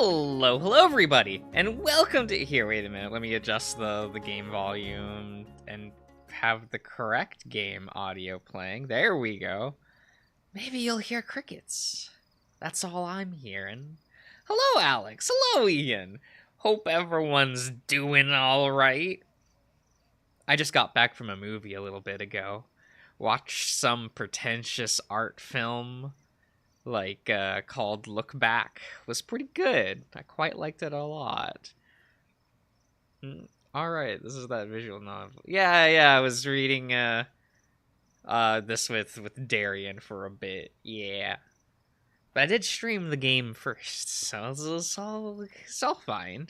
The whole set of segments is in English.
Hello everybody, and welcome to here. Wait a minute, let me adjust the game volume and have the correct game audio playing. There we go. Maybe you'll hear crickets. That's all I'm hearing. Hello, Alex. Hello, Ian. Hope everyone's doing all right. I just got back from a movie a little bit ago. Watched some pretentious art film called Look Back. Was pretty good. I quite liked it a lot. All right, this is that visual novel. Yeah, I was reading this with Darian for a bit. Yeah. But I did stream the game first, so it's all fine.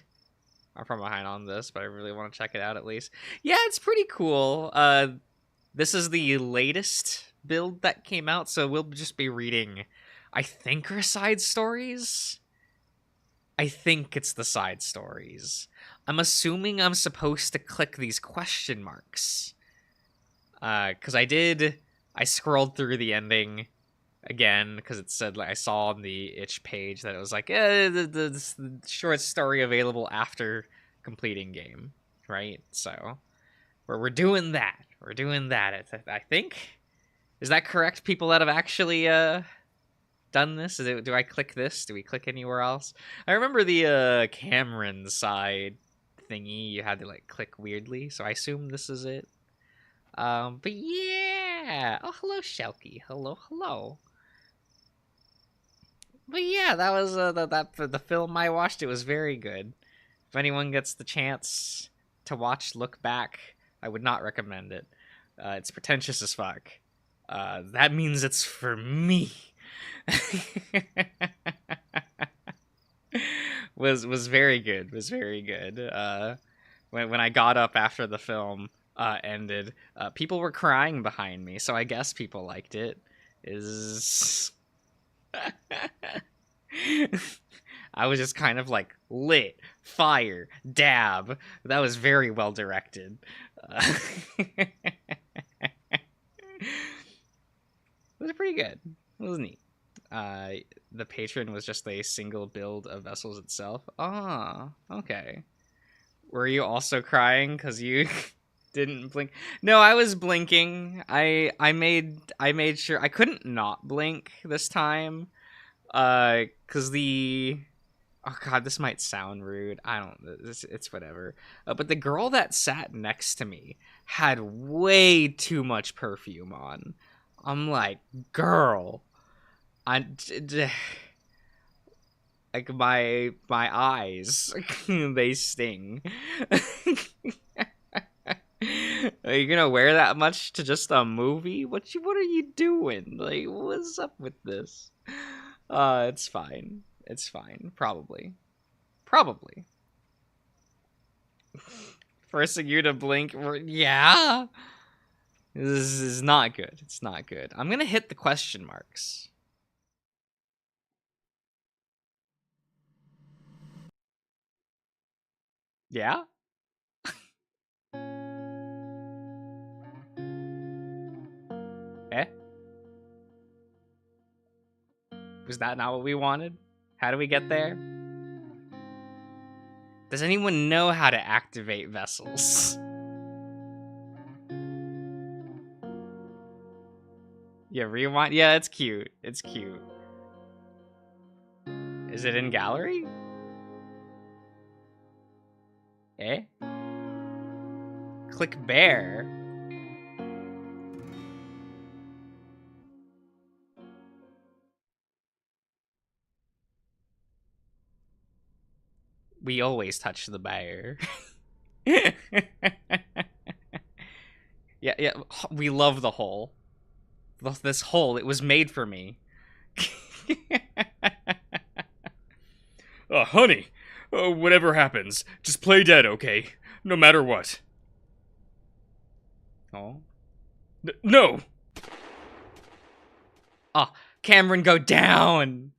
I'm from behind on this, but I really want to check it out at least. Yeah, it's pretty cool. This is the latest build that came out, so we'll just be reading, I think, our side stories? I think it's the side stories. I'm assuming I'm supposed to click these question marks. Because I scrolled through the ending again, because it said, I saw on the itch page that it was like, the short story available after completing game, right? So, we're doing that. We're doing that, I think. Is that correct, people that have actually, done this? Do I click this? Do we click anywhere else? I remember the Cameron side thingy you had to click weirdly, so I assume this is it. But yeah. Oh, hello, Shelky. Hello. But yeah, that was the film I watched. It was very good. If anyone gets the chance to watch Look Back, I would not recommend it. It's pretentious as fuck. That means it's for me. was very good. When I got up after the film ended, people were crying behind me, so I guess people liked it. I was just kind of like lit, fire, dab. That was very well directed. It was pretty good. It was neat. The patron was just a single build of vessels itself. Ah, okay. Were you also crying because you didn't blink? No, I was blinking. I made sure I couldn't not blink this time. Because oh god, this might sound rude. I don't. It's whatever. But the girl that sat next to me had way too much perfume on. I'm like, girl, like my eyes, they sting. Are you gonna wear that much to just a movie? What are you doing? Like, what's up with this? It's fine. It's fine. Probably. Forcing you to blink. Yeah. This is not good. It's not good. I'm gonna hit the question marks. Yeah? Eh? Was that not what we wanted? How do we get there? Does anyone know how to activate vessels? Yeah, rewind. Yeah, it's cute. It's cute. Is it in gallery? Eh? Click bear. We always touch the bear. Yeah, we love the hole. This hole, it was made for me. Honey, whatever happens, just play dead, okay? No matter what. Oh. No! Oh, Cameron, go down!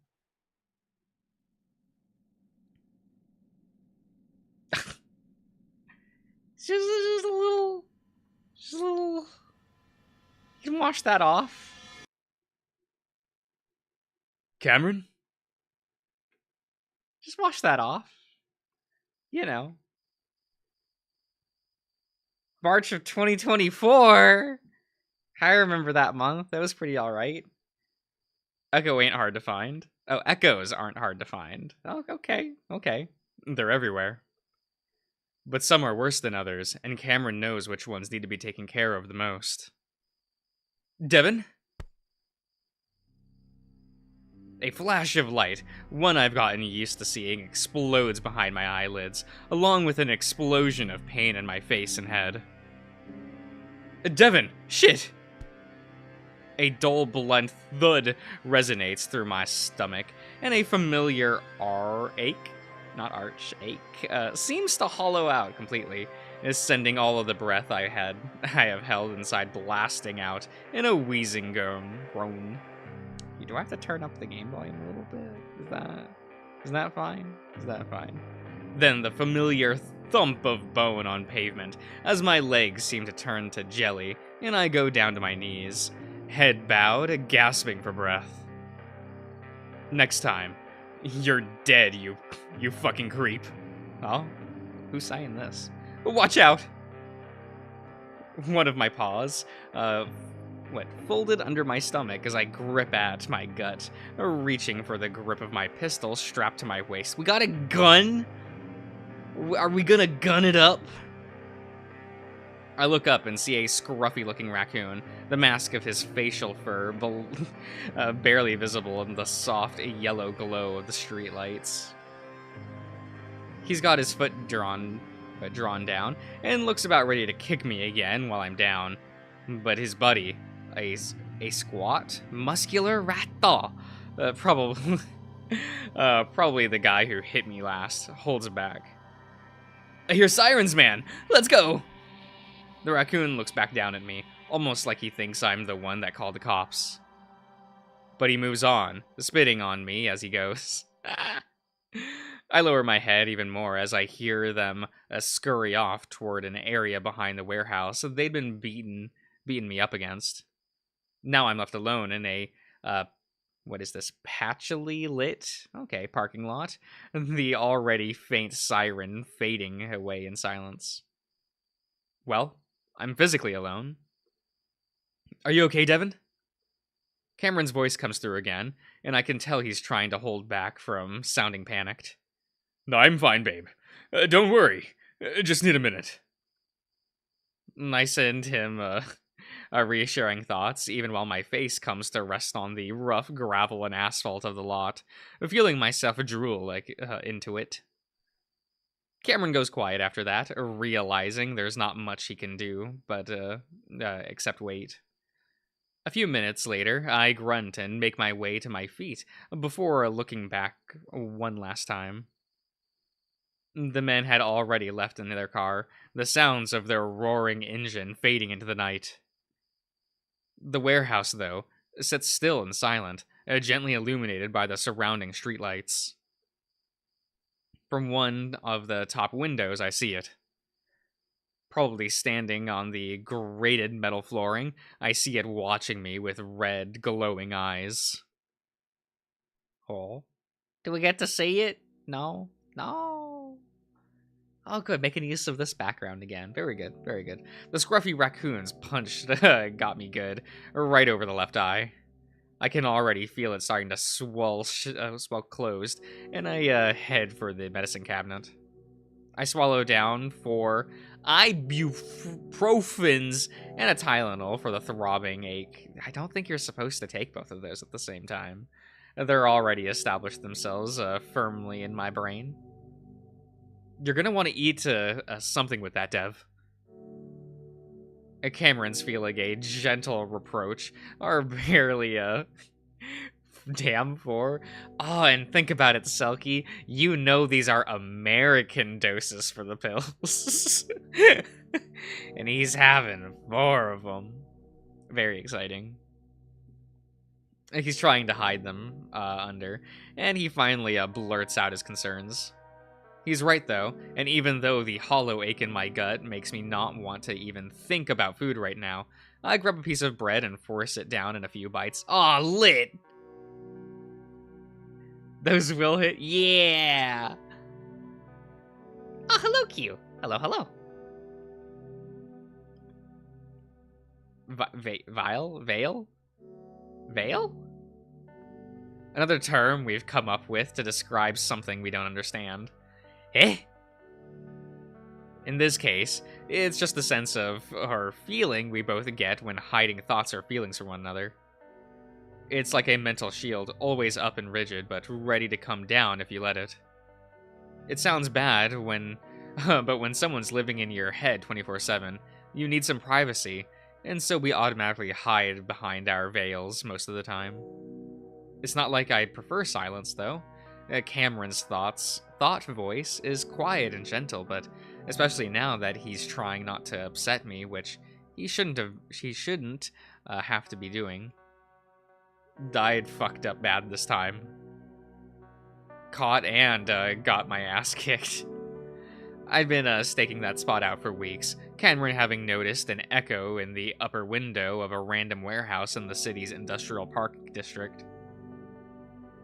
just a little... You can wash that off. Cameron? Just wash that off. You know. March of 2024. I remember that month. That was pretty alright. Echo ain't hard to find. Oh, echoes aren't hard to find. Oh, okay, okay. They're everywhere. But some are worse than others, and Cameron knows which ones need to be taken care of the most. Devon? A flash of light, one I've gotten used to seeing, explodes behind my eyelids, along with an explosion of pain in my face and head. Devon! Shit! A dull, blunt thud resonates through my stomach, and a familiar ache, not arch, ache, seems to hollow out completely, sending all of the breath I have held inside blasting out in a wheezing groan. Do I have to turn up the game volume a little bit? Is that fine? Is that fine? Then the familiar thump of bone on pavement, as my legs seem to turn to jelly, and I go down to my knees, head bowed, gasping for breath. Next time, you're dead, you fucking creep. Oh? Who's saying this? Watch out! One of my paws, folded under my stomach as I grip at my gut, reaching for the grip of my pistol strapped to my waist. We got a gun? Are we gonna gun it up? I look up and see a scruffy-looking raccoon, the mask of his facial fur barely visible in the soft yellow glow of the streetlights. He's got his foot drawn down and looks about ready to kick me again while I'm down, but his buddy, a squat, muscular rathaw, probably the guy who hit me last, holds back. I hear sirens, man! Let's go! The raccoon looks back down at me, almost like he thinks I'm the one that called the cops. But he moves on, spitting on me as he goes. I lower my head even more as I hear them scurry off toward an area behind the warehouse they'd been beating me up against. Now I'm left alone in a, patchily lit? Okay, parking lot. The already faint siren fading away in silence. Well, I'm physically alone. Are you okay, Devon? Cameron's voice comes through again, and I can tell he's trying to hold back from sounding panicked. No, I'm fine, babe. Don't worry. Just need a minute. I send him reassuring thoughts, even while my face comes to rest on the rough gravel and asphalt of the lot, feeling myself drool into it. Cameron goes quiet after that, realizing there's not much he can do, but except wait. A few minutes later, I grunt and make my way to my feet, before looking back one last time. The men had already left in their car, the sounds of their roaring engine fading into the night. The warehouse, though, sits still and silent, gently illuminated by the surrounding streetlights. From one of the top windows, I see it. Probably standing on the grated metal flooring, I see it watching me with red, glowing eyes. Oh. Do we get to see it? No. Oh, good. Making use of this background again. Very good. Very good. The scruffy raccoon's punch got me good. Right over the left eye. I can already feel it starting to swell closed, and I head for the medicine cabinet. I swallow down 4 ibuprofens and a Tylenol for the throbbing ache. I don't think you're supposed to take both of those at the same time. They're already established themselves firmly in my brain. You're gonna want to eat something with that, Dev. Cameron's feeling a gentle reproach, or barely damn for. Oh, and think about it, Selkie. You know these are American doses for the pills. And he's having 4 of them. Very exciting. He's trying to hide them under, and he finally blurts out his concerns. He's right, though, and even though the hollow ache in my gut makes me not want to even think about food right now, I grab a piece of bread and force it down in a few bites. Aw, lit! Those will hit. Yeah. Oh, hello, Q. Hello, hello. Veil? Veil? Another term we've come up with to describe something we don't understand. Eh? In this case, it's just the sense of, or feeling we both get when hiding thoughts or feelings from one another. It's like a mental shield, always up and rigid, but ready to come down if you let it. It sounds bad when, but when someone's living in your head 24/7, you need some privacy, and so we automatically hide behind our veils most of the time. It's not like I prefer silence, though. Cameron's thought voice is quiet and gentle, but especially now that he's trying not to upset me, which he shouldn't have to be doing. Died fucked up bad this time. Caught and got my ass kicked. I'd been staking that spot out for weeks, Cameron having noticed an echo in the upper window of a random warehouse in the city's industrial park district.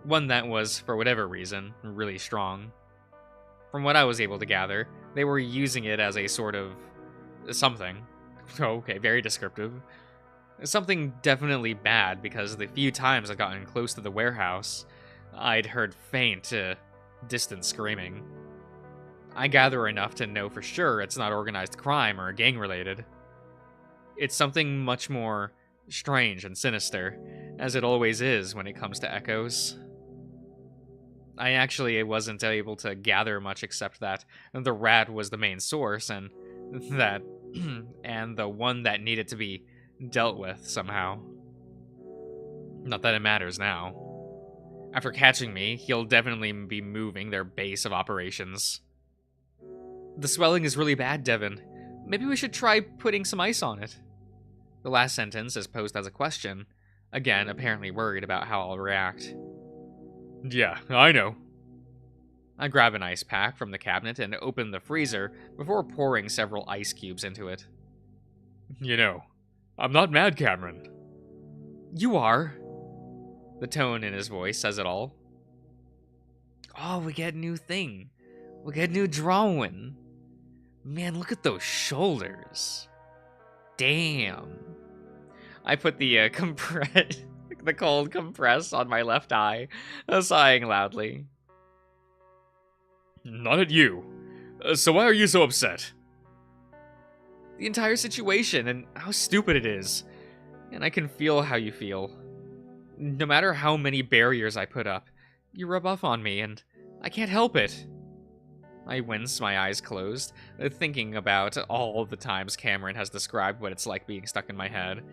One that was, for whatever reason, really strong. From what I was able to gather, they were using it as a sort of something. Oh, okay, very descriptive. Something definitely bad, because the few times I'd gotten close to the warehouse, I'd heard faint, distant screaming. I gather enough to know for sure it's not organized crime or gang-related. It's something much more strange and sinister, as it always is when it comes to echoes. I actually wasn't able to gather much except that the rat was the main source, and that and the one that needed to be dealt with somehow. Not that it matters now. After catching me, he'll definitely be moving their base of operations. The swelling is really bad, Devon. Maybe we should try putting some ice on it. The last sentence is posed as a question, again apparently worried about how I'll react. Yeah, I know. I grab an ice pack from the cabinet and open the freezer before pouring several ice cubes into it. You know, I'm not mad, Cameron. You are. The tone in his voice says it all. Oh, we get a new thing. We get a new drawing. Man, look at those shoulders. Damn. I put the the cold compress on my left eye, sighing loudly. Not at you. So why are you so upset? The entire situation and how stupid it is. And I can feel how you feel. No matter how many barriers I put up, you rub off on me and I can't help it. I wince, my eyes closed, thinking about all the times Cameron has described what it's like being stuck in my head.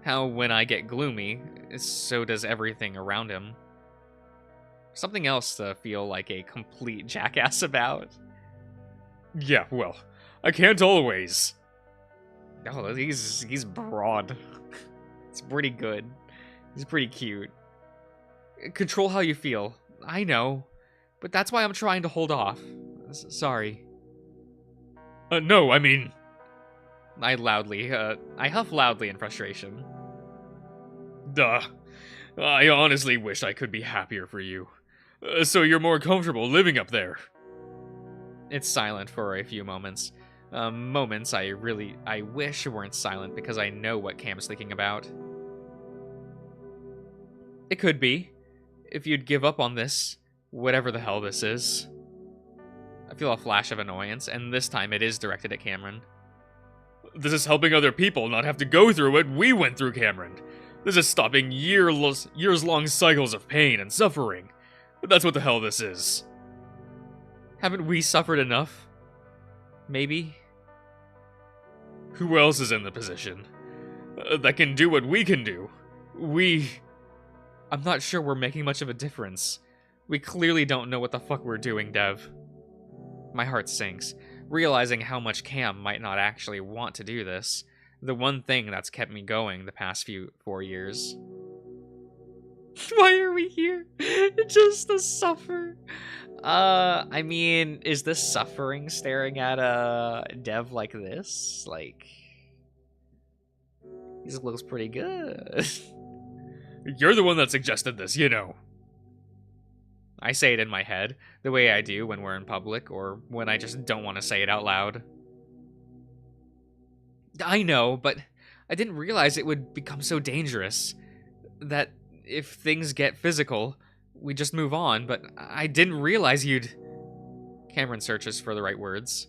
How when I get gloomy, so does everything around him. Something else to feel like a complete jackass about. Yeah, well, I can't always. Oh, he's broad. It's pretty good. He's pretty cute. Control how you feel. I know. But that's why I'm trying to hold off. Sorry. No, I mean... I huff loudly in frustration. Duh. I honestly wish I could be happier for you. So you're more comfortable living up there. It's silent for a few moments. Moments I wish weren't silent because I know what Cam's thinking about. It could be. If you'd give up on this, whatever the hell this is. I feel a flash of annoyance, and this time it is directed at Cameron. This is helping other people not have to go through what we went through, Cameron. This is stopping years-long cycles of pain and suffering. That's what the hell this is. Haven't we suffered enough? Maybe. Who else is in the position that can do what we can do? I'm not sure we're making much of a difference. We clearly don't know what the fuck we're doing, Dev. My heart sinks, realizing how much Cam might not actually want to do this. The one thing that's kept me going the past 4 years. Why are we here? Just to suffer. I mean, is this suffering staring at a Dev like this? Like, he looks pretty good. You're the one that suggested this, you know. I say it in my head, the way I do when we're in public, or when I just don't want to say it out loud. I know, but I didn't realize it would become so dangerous. That if things get physical, we just move on, but I didn't realize you'd... Cameron searches for the right words.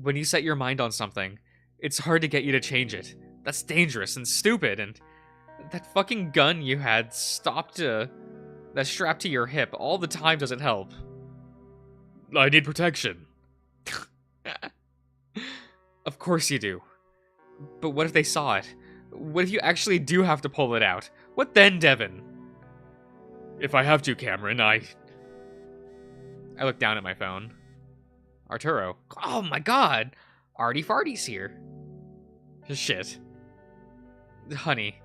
When you set your mind on something, it's hard to get you to change it. That's dangerous and stupid, and that fucking gun you had that's strapped to your hip all the time doesn't help. I need protection. Of course you do. But what if they saw it? What if you actually do have to pull it out? What then, Devon? If I have to, Cameron, I look down at my phone. Arturo. Oh my god! Arty Farty's here. Shit. Honey,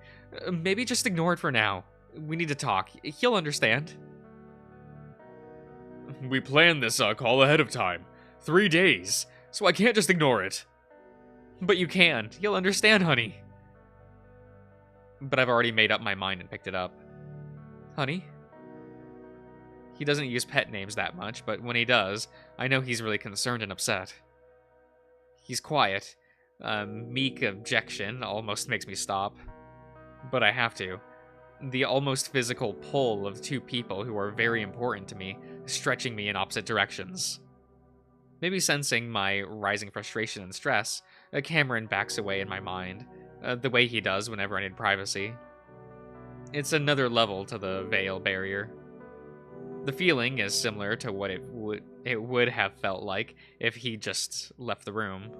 maybe just ignore it for now. We need to talk. He'll understand. We planned this call ahead of time. 3 days, so I can't just ignore it. But you can. He'll understand, honey. But I've already made up my mind and picked it up. Honey? He doesn't use pet names that much, but when he does, I know he's really concerned and upset. He's quiet. Meek objection almost makes me stop. But I have to. The almost physical pull of two people who are very important to me, stretching me in opposite directions. Maybe sensing my rising frustration and stress, Cameron backs away in my mind, the way he does whenever I need privacy. It's another level to the veil barrier. The feeling is similar to what it would have felt like if he just left the room.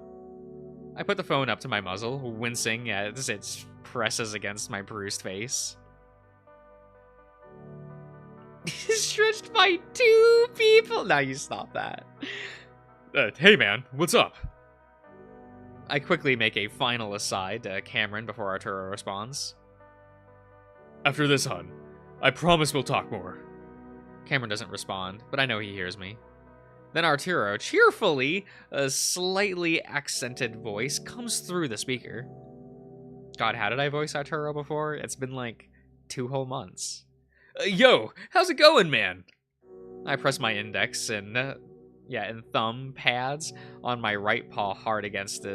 I put the phone up to my muzzle, wincing as it presses against my bruised face. Stretched by two people! Now you stop that. Hey man, what's up? I quickly make a final aside to Cameron before Arturo responds. After this, hun, I promise we'll talk more. Cameron doesn't respond, but I know he hears me. Then Arturo, cheerfully, a slightly accented voice comes through the speaker. God, how did I voice Arturo before? It's been like 2 whole months. Yo, how's it going, man? I press my index and thumb pads on my right paw hard against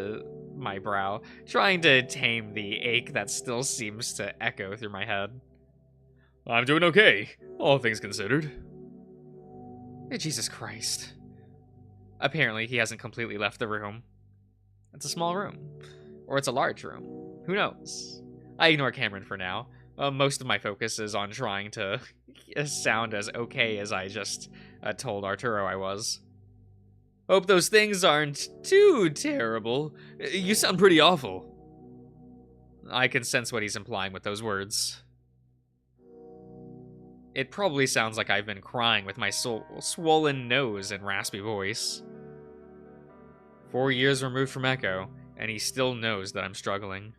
my brow, trying to tame the ache that still seems to echo through my head. I'm doing okay, all things considered. Jesus Christ. Apparently, he hasn't completely left the room. It's a small room. Or it's a large room. Who knows? I ignore Cameron for now. Most of my focus is on trying to sound as okay as I just told Arturo I was. Hope those things aren't too terrible. You sound pretty awful. I can sense what he's implying with those words. It probably sounds like I've been crying with my swollen nose and raspy voice. 4 years removed from Echo, and he still knows that I'm struggling.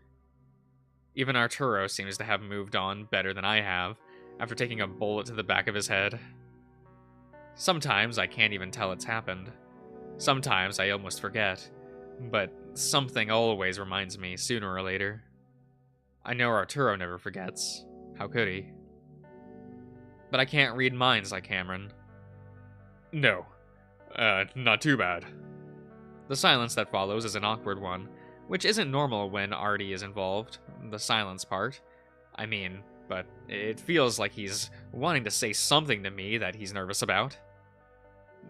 Even Arturo seems to have moved on better than I have, after taking a bullet to the back of his head. Sometimes I can't even tell it's happened. Sometimes I almost forget, but something always reminds me sooner or later. I know Arturo never forgets. How could he? But I can't read minds like Cameron. No. Not too bad. The silence that follows is an awkward one, which isn't normal when Artie is involved, the silence part. I mean, but it feels like he's wanting to say something to me that he's nervous about.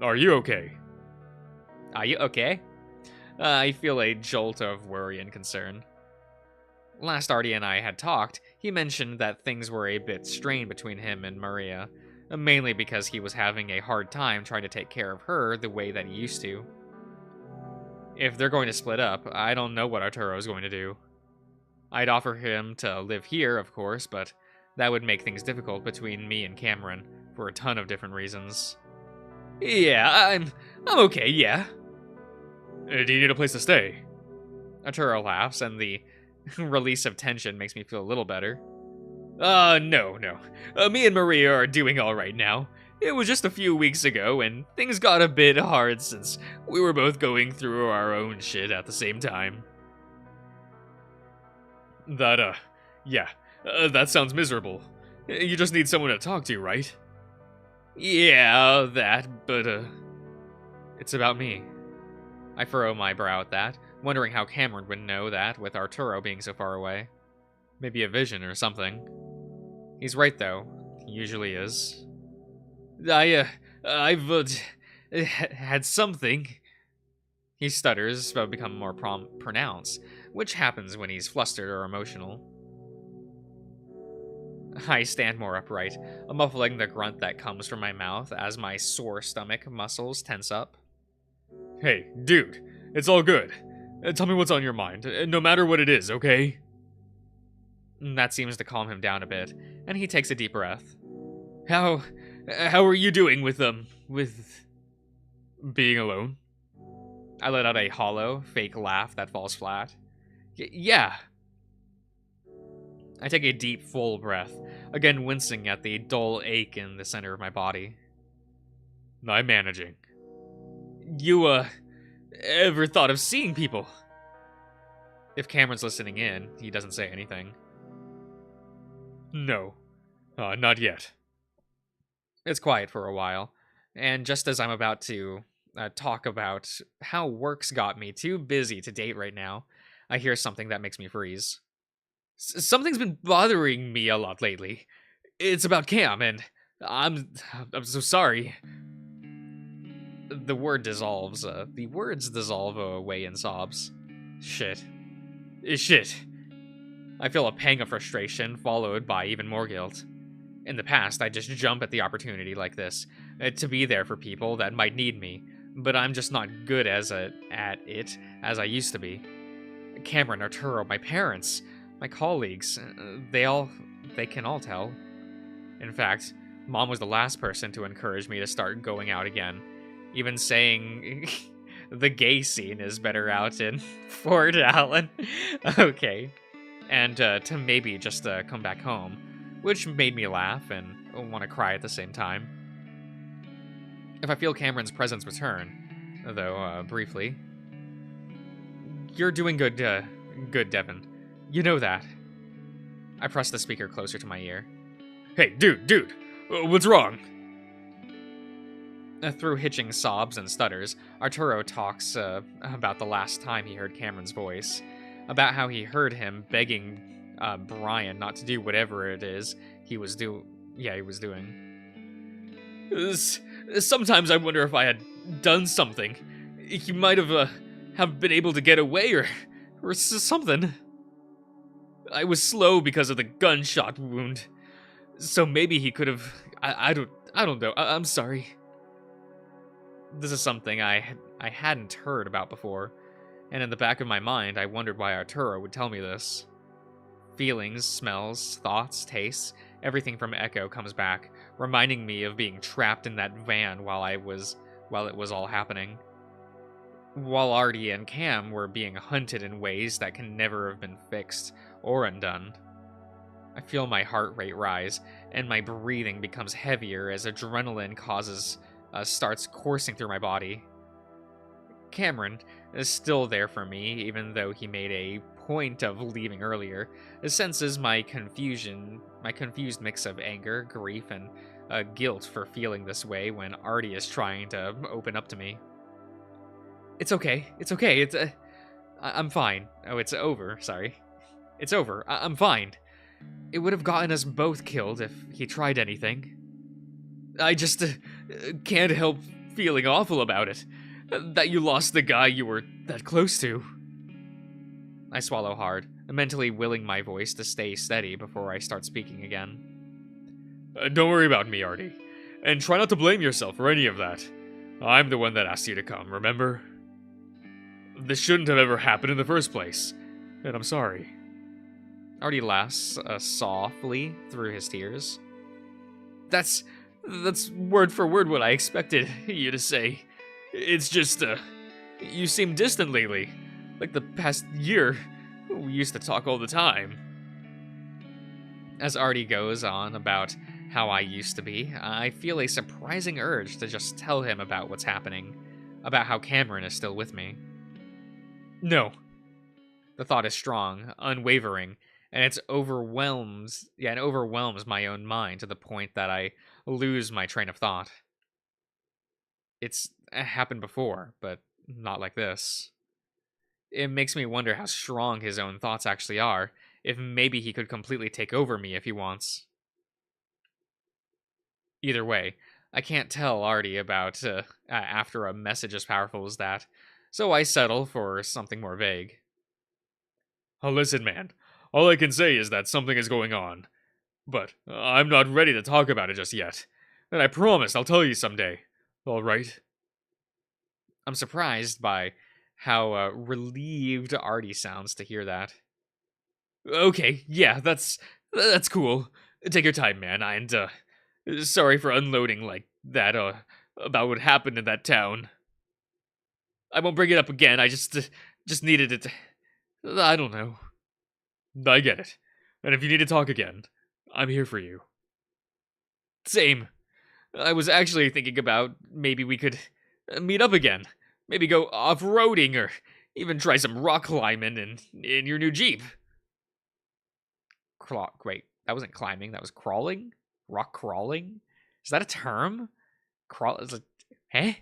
Are you okay? Are you okay? I feel a jolt of worry and concern. Last Artie and I had talked, he mentioned that things were a bit strained between him and Maria, mainly because he was having a hard time trying to take care of her the way that he used to. If they're going to split up, I don't know what Arturo is going to do. I'd offer him to live here, of course, but that would make things difficult between me and Cameron for a ton of different reasons. Yeah, I'm okay, yeah. Do you need a place to stay? Arturo laughs, and the release of tension makes me feel a little better. No. Me and Maria are doing alright now. It was just a few weeks ago, and things got a bit hard since we were both going through our own shit at the same time. That sounds miserable. You just need someone to talk to, right? Yeah, that, but, it's about me. I furrow my brow at that, wondering how Cameron would know that with Arturo being so far away. Maybe a vision or something. He's right, though. He usually is. I've had something. He stutters, but become more pronounced, which happens when he's flustered or emotional. I stand more upright, muffling the grunt that comes from my mouth as my sore stomach muscles tense up. Hey, dude, it's all good. Tell me what's on your mind, no matter what it is, okay? That seems to calm him down a bit, and he takes a deep breath. How are you doing with being alone? I let out a hollow, fake laugh that falls flat. Yeah. I take a deep, full breath, again wincing at the dull ache in the center of my body. I'm managing. You, ever thought of seeing people? If Cameron's listening in, he doesn't say anything. No. Not yet. It's quiet for a while, and just as I'm about to talk about how work's got me too busy to date right now, I hear something that makes me freeze. Something's been bothering me a lot lately. It's about Cam, and I'm so sorry. The words dissolve away in sobs. Shit. I feel a pang of frustration, followed by even more guilt. In the past, I'd just jump at the opportunity like this, to be there for people that might need me, but I'm just not good at it as I used to be. Cameron, Arturo, my parents, my colleagues, they can all tell. In fact, Mom was the last person to encourage me to start going out again, even saying the gay scene is better out in Fort Allen. Okay. And to maybe just come back home, which made me laugh and want to cry at the same time. If I feel Cameron's presence return, though, briefly. You're doing good, Devon. You know that. I press the speaker closer to my ear. Hey, dude, what's wrong? Through hitching sobs and stutters, Arturo talks about the last time he heard Cameron's voice, about how he heard him begging Brian not to do whatever it is he was doing. Sometimes I wonder if I had done something. He might have been able to get away or something. I was slow because of the gunshot wound, so maybe he could have. I don't know. I'm sorry. This is something I hadn't heard about before, and in the back of my mind, I wondered why Arturo would tell me this. Feelings, smells, thoughts, tastes, everything from Echo comes back, reminding me of being trapped in that van while it was all happening. While Artie and Cam were being hunted in ways that can never have been fixed or undone. I feel my heart rate rise, and my breathing becomes heavier as adrenaline starts coursing through my body. Cameron is still there for me, even though he made a point of leaving earlier. It senses my confused mix of anger, grief, and guilt for feeling this way when Artie is trying to open up to me. It's okay. I'm fine. Oh, it's over. Sorry. It's over. I'm fine. It would have gotten us both killed if he tried anything. I just can't help feeling awful about it. That you lost the guy you were that close to. I swallow hard, mentally willing my voice to stay steady before I start speaking again. Don't worry about me, Artie. And try not to blame yourself for any of that. I'm the one that asked you to come, remember? This shouldn't have ever happened in the first place. And I'm sorry. Artie laughs softly through his tears. That's word for word what I expected you to say. It's just, you seem distant lately. Like the past year. We used to talk all the time. As Artie goes on about how I used to be, I feel a surprising urge to just tell him about what's happening. About how Cameron is still with me. No. The thought is strong, unwavering, and it overwhelms my own mind to the point that I lose my train of thought. It's happened before, but not like this. It makes me wonder how strong his own thoughts actually are, if maybe he could completely take over me if he wants. Either way, I can't tell Artie about after a message as powerful as that, so I settle for something more vague. Oh, listen, man. All I can say is that something is going on. But I'm not ready to talk about it just yet. And I promise I'll tell you someday. Alright? I'm surprised by how relieved Artie sounds to hear that. Okay, yeah, that's cool. Take your time, man. And sorry for unloading like that about what happened in that town. I won't bring it up again. I just needed it. I don't know. I get it. And if you need to talk again, I'm here for you. Same. I was actually thinking about maybe we could meet up again. Maybe go off-roading or even try some rock climbing in your new Jeep. Wait, that wasn't climbing, that was crawling? Rock crawling? Is that a term? Crawl is it? Eh?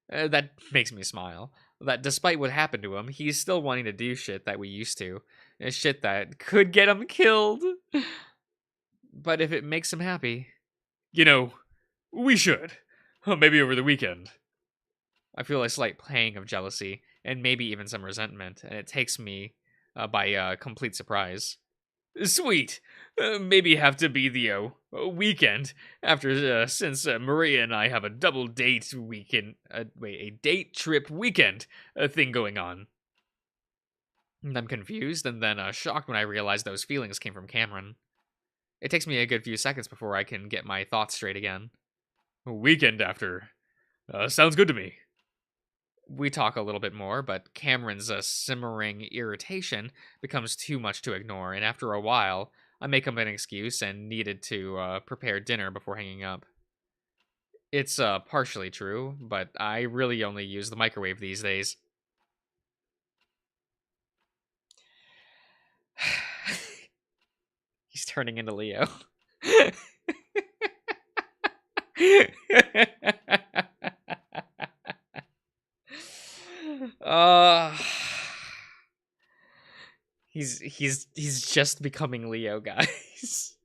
That makes me smile. That despite what happened to him, he's still wanting to do shit that we used to. And shit that could get him killed. But if it makes him happy. You know, we should. Maybe over the weekend. I feel a slight pang of jealousy, and maybe even some resentment, and it takes me by complete surprise. Sweet. Maybe have to be the weekend after since Maria and I have a double date weekend. A date trip weekend thing going on. I'm confused and then shocked when I realize those feelings came from Cameron. It takes me a good few seconds before I can get my thoughts straight again. Weekend after. Sounds good to me. We talk a little bit more, but Cameron's simmering irritation becomes too much to ignore, and after a while, I make up an excuse and needed to prepare dinner before hanging up. It's partially true, but I really only use the microwave these days. He's turning into Leo. uh he's just becoming Leo, guys.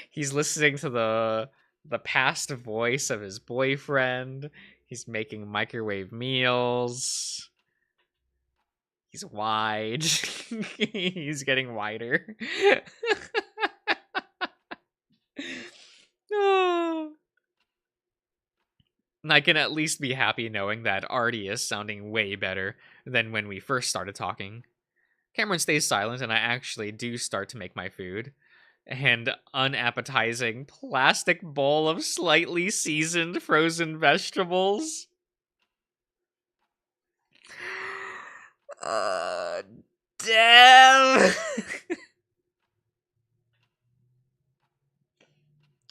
He's listening to the past voice of his boyfriend. He's making microwave meals. He's wide. He's getting wider. I can at least be happy knowing that Artie is sounding way better than when we first started talking. Cameron stays silent, and I actually do start to make my food. And unappetizing plastic bowl of slightly seasoned frozen vegetables. Damn!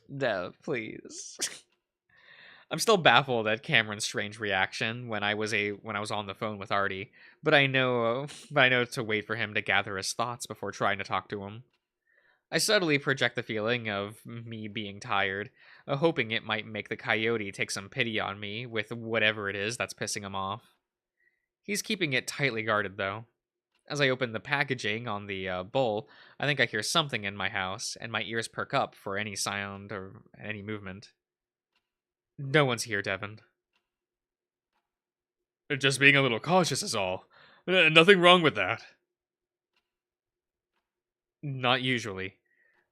No, please. I'm still baffled at Cameron's strange reaction when I was on the phone with Artie, but I know to wait for him to gather his thoughts before trying to talk to him. I subtly project the feeling of me being tired, hoping it might make the coyote take some pity on me with whatever it is that's pissing him off. He's keeping it tightly guarded, though. As I open the packaging on the bowl, I think I hear something in my house, and my ears perk up for any sound or any movement. No one's here, Devon. Just being a little cautious is all. Nothing wrong with that. Not usually,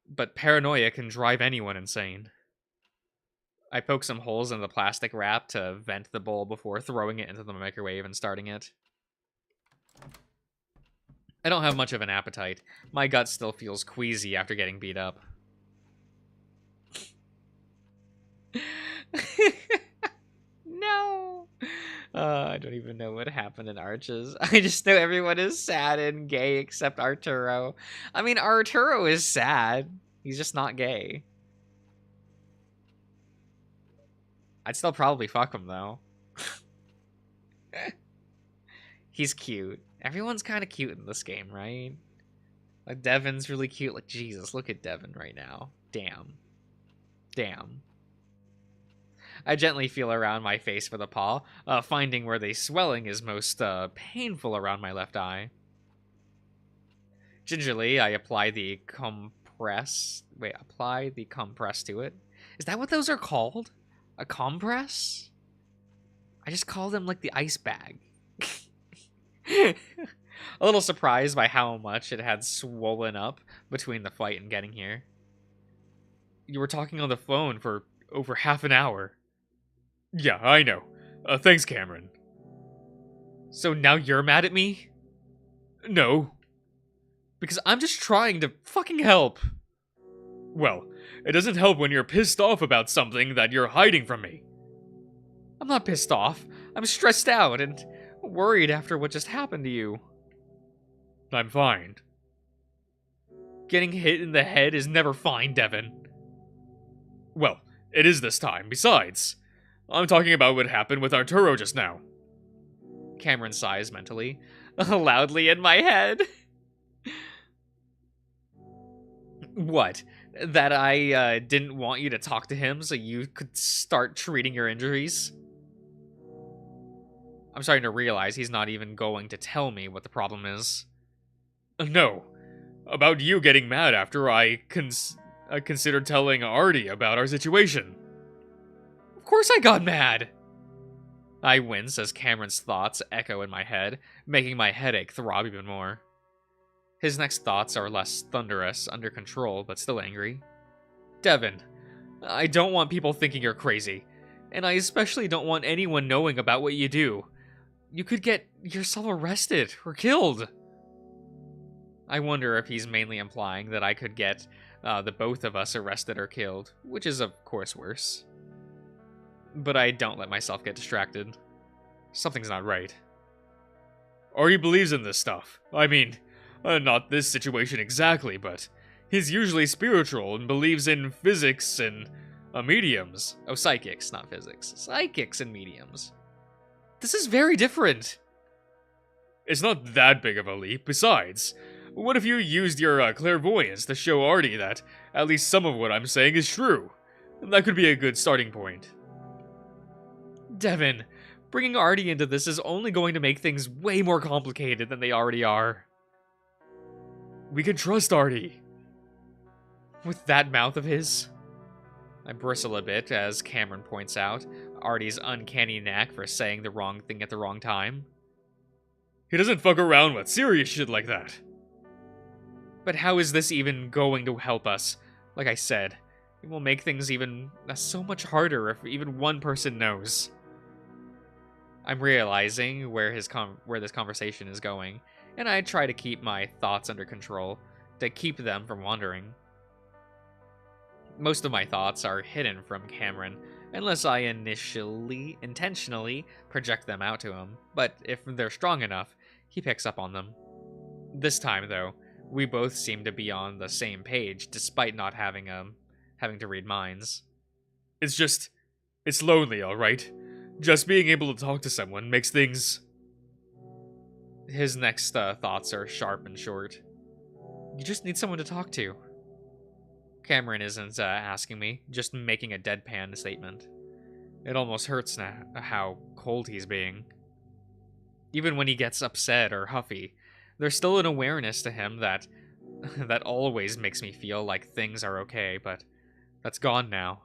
but paranoia can drive anyone insane. I poke some holes in the plastic wrap to vent the bowl before throwing it into the microwave and starting it. I don't have much of an appetite. My gut still feels queasy after getting beat up. No! I don't even know what happened in Arches. I just know everyone is sad and gay except Arturo. I mean, Arturo is sad. He's just not gay. I'd still probably fuck him, though. He's cute. Everyone's kind of cute in this game, right? Like, Devon's really cute. Like, Jesus, look at Devon right now. Damn. Damn. I gently feel around my face for the paw, finding where the swelling is most painful around my left eye. Gingerly, I apply the compress. Wait, apply the compress to it. Is that what those are called? A compress? I just call them like the ice bag. A little surprised by how much it had swollen up between the fight and getting here. You were talking on the phone for over half an hour. Yeah, I know. Thanks, Cameron. So now you're mad at me? No. Because I'm just trying to fucking help. Well, it doesn't help when you're pissed off about something that you're hiding from me. I'm not pissed off. I'm stressed out and worried after what just happened to you. I'm fine. Getting hit in the head is never fine, Devon. Well, it is this time. Besides, I'm talking about what happened with Arturo just now. Cameron sighs mentally, loudly in my head. What? That I didn't want you to talk to him so you could start treating your injuries? I'm starting to realize he's not even going to tell me what the problem is. No. About you getting mad after I considered telling Artie about our situation. Of course I got mad! I wince as Cameron's thoughts echo in my head, making my headache throb even more. His next thoughts are less thunderous, under control, but still angry. Devon, I don't want people thinking you're crazy, and I especially don't want anyone knowing about what you do. You could get yourself arrested or killed. I wonder if he's mainly implying that I could get the both of us arrested or killed, which is of course worse. But I don't let myself get distracted. Something's not right. Artie believes in this stuff. I mean, not this situation exactly, but he's usually spiritual and believes in physics and mediums. Oh, psychics, not physics. Psychics and mediums. This is very different. It's not that big of a leap. Besides, what if you used your clairvoyance to show Artie that at least some of what I'm saying is true? That could be a good starting point. Devon, bringing Artie into this is only going to make things way more complicated than they already are. We can trust Artie. With that mouth of his? I bristle a bit as Cameron points out Artie's uncanny knack for saying the wrong thing at the wrong time. He doesn't fuck around with serious shit like that. But how is this even going to help us? Like I said, it will make things even so much harder if even one person knows. I'm realizing where this conversation is going, and I try to keep my thoughts under control, to keep them from wandering. Most of my thoughts are hidden from Cameron, unless I intentionally project them out to him, but if they're strong enough, he picks up on them. This time, though, we both seem to be on the same page, despite not having to read minds. It's lonely, alright? Just being able to talk to someone makes things... His next thoughts are sharp and short. You just need someone to talk to. Cameron isn't asking me, just making a deadpan statement. It almost hurts now how cold he's being. Even when he gets upset or huffy, there's still an awareness to him that always makes me feel like things are okay, but that's gone now.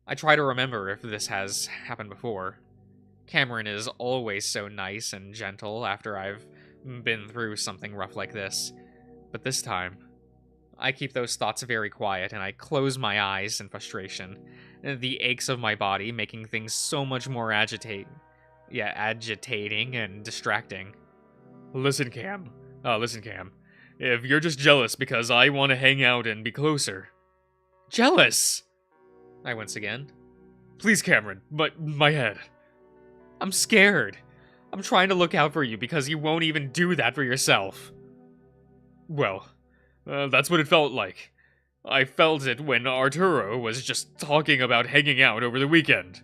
I try to remember if this has happened before. Cameron is always so nice and gentle after I've been through something rough like this, but this time, I keep those thoughts very quiet and I close my eyes in frustration, the aches of my body making things so much more agitating and distracting. Listen, Cam. If you're just jealous because I want to hang out and be closer. Jealous? I wince again. Please, Cameron, but my head. I'm scared. I'm trying to look out for you because you won't even do that for yourself. Well, that's what it felt like. I felt it when Arturo was just talking about hanging out over the weekend.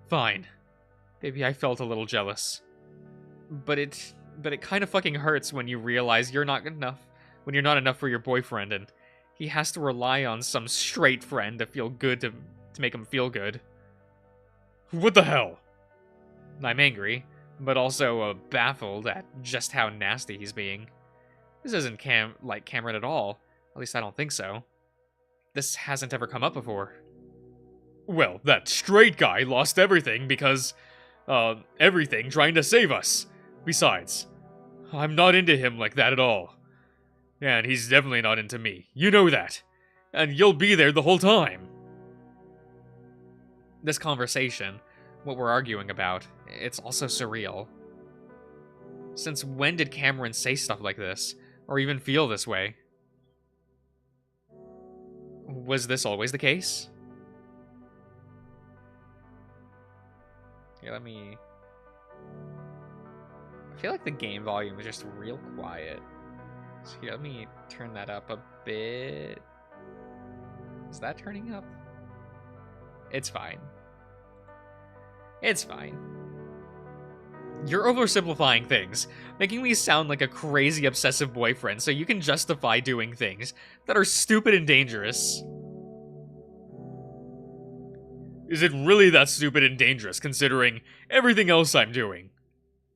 Fine. Maybe I felt a little jealous. But it But it kind of fucking hurts when you realize you're not enough, when you're not enough for your boyfriend, and he has to rely on some straight friend to feel good to make him feel good. What the hell? I'm angry, but also baffled at just how nasty he's being. This isn't like Cameron at all. At least I don't think so. This hasn't ever come up before. Well, that straight guy lost everything because, everything trying to save us. Besides, I'm not into him like that at all. And he's definitely not into me. You know that. And you'll be there the whole time. This conversation, what we're arguing about, it's also surreal. Since when did Cameron say stuff like this? Or even feel this way? Was this always the case? Here, let me... I feel like the game volume is just real quiet. So here, let me turn that up a bit. Is that turning up? It's fine. It's fine. You're oversimplifying things, making me sound like a crazy obsessive boyfriend so you can justify doing things that are stupid and dangerous. Is it really that stupid and dangerous considering everything else I'm doing?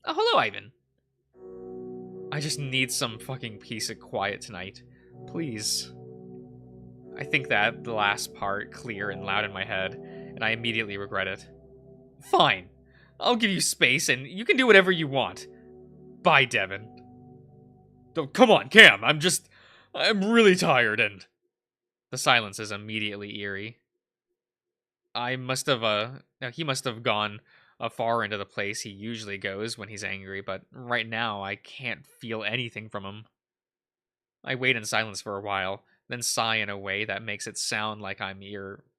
Oh, hello, Ivan. I just need some fucking peace and quiet tonight. Please. I think that the last part clear and loud in my head, and I immediately regret it. Fine. I'll give you space, and you can do whatever you want. Bye, Devon. Oh, come on, Cam, I'm really tired, and... The silence is immediately eerie. He must have gone far into the place he usually goes when he's angry, but right now I can't feel anything from him. I wait in silence for a while, then sigh in a way that makes it sound like I'm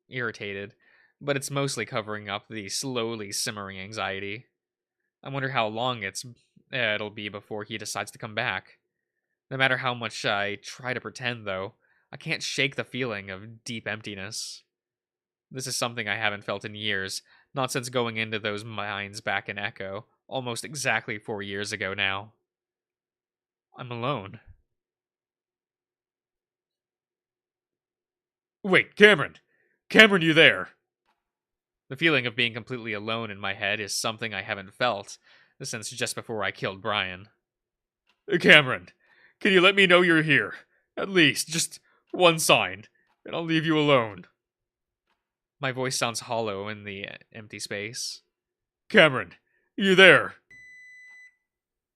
irritated, but it's mostly covering up the slowly simmering anxiety. I wonder how long it'll be before he decides to come back. No matter how much I try to pretend, though, I can't shake the feeling of deep emptiness. This is something I haven't felt in years, not since going into those mines back in Echo, almost exactly 4 years ago now. I'm alone. Wait, Cameron! Cameron, you there? The feeling of being completely alone in my head is something I haven't felt since just before I killed Brian. Cameron, can you let me know you're here? At least, just one sign, and I'll leave you alone. My voice sounds hollow in the empty space. Cameron, you there?